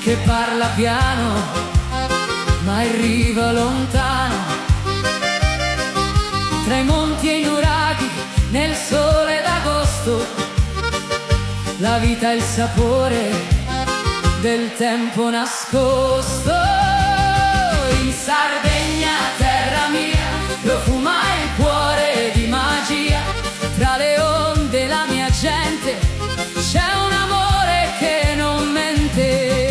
che parla piano ma arriva lontano, tra i monti e i nuraghi nel sole d'agosto. La vita è il sapore del tempo nascosto. In Sardegna, terra mia, profuma il cuore di magia, tra le onde la mia gente c'è un amore che non mente.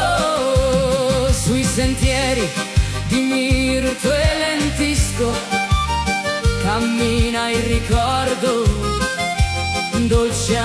Oh, sui sentieri di mirto e lentisco cammina il ricordo dolce